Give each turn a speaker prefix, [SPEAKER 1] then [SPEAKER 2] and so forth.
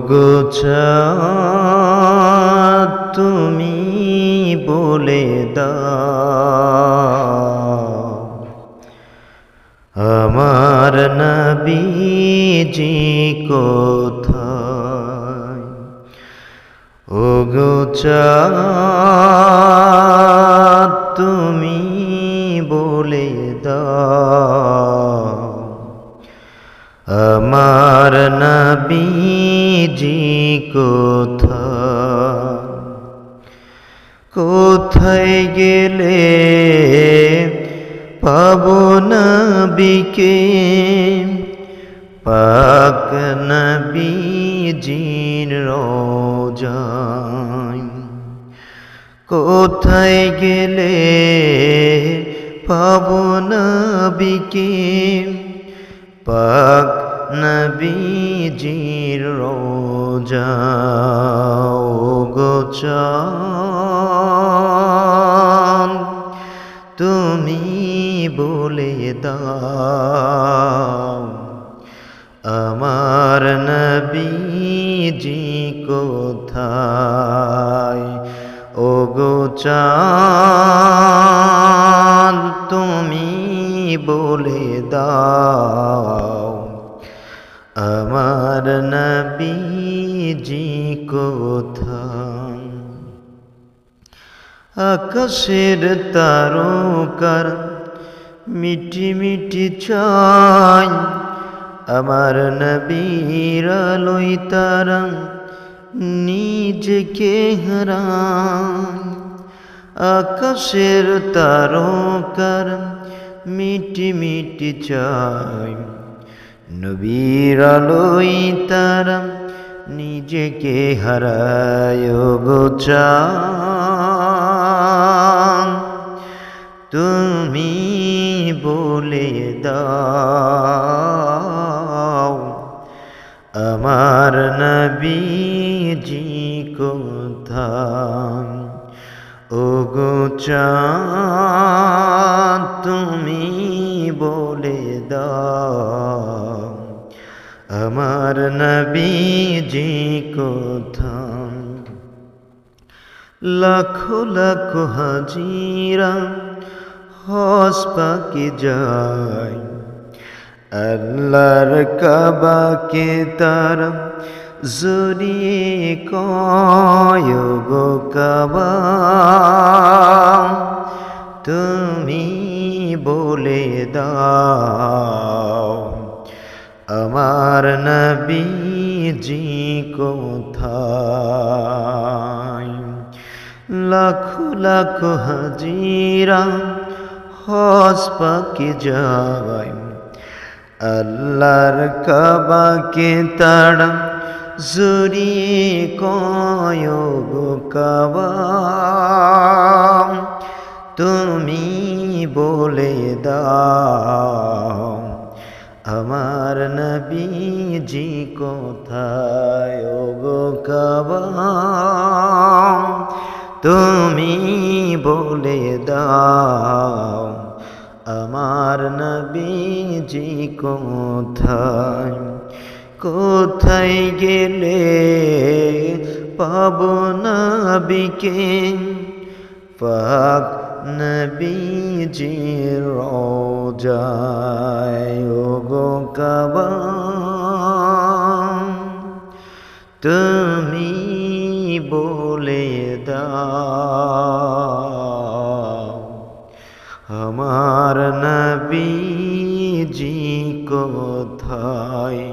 [SPEAKER 1] গো চাঁদ তুমি বলে দাও আমার নবীজি কোথায়। ও গো চাঁদ তুমি বলে দাও আমার নবীজি কোথায়। কোথায় গেলে পাবো নবীকে পাক নবীজির রওজায়। কোথায় গেলে পাবো নবীকে পাক নবীজির রওজায়। ও গো চাঁদ তুমি বলে দাও আমার নবীজি কোথায়। ও গো চাঁদ তুমি বলে দাও আমার নবীজি কোথায়। আকাশের তারকার মিটি মিটি চাই আমার নবীর আলোয় তারা নিজেকে হারায়। আকাশের তারকার মিটি মিটি চাই নবীর আলোয় তারা নিজেকে হারায়। ও গো চাঁদ তুমি বলে দাও আমার নবীজি কোথায়। ও গো চাঁদ তুমি বলে দাও আমার নবীজি কোথায়। লাখো লাখো হাজিরা হজ পাকে যায় আল্লাহর কাবাকে তারা জড়িয়ে কয়। গো কাবা তুমি বলে দাও আমার নবীজি কোথায়। লাখো লাখো হাজিরা হজ পাকে যায় আল্লাহর কাবাকে তারা জড়িয়ে কয়। গো কাবা তুমি বলে দাও আমার নবীজি কোথায়। ও গো কাবা তুমি বলে দাও আমার নবীজি কোথায়। কোথায় গেলে পাবো নবীকে পাক নবীজির রওজায়। ও গো কাবা তুমি বলে দাও আমার নবীজি কোথায়।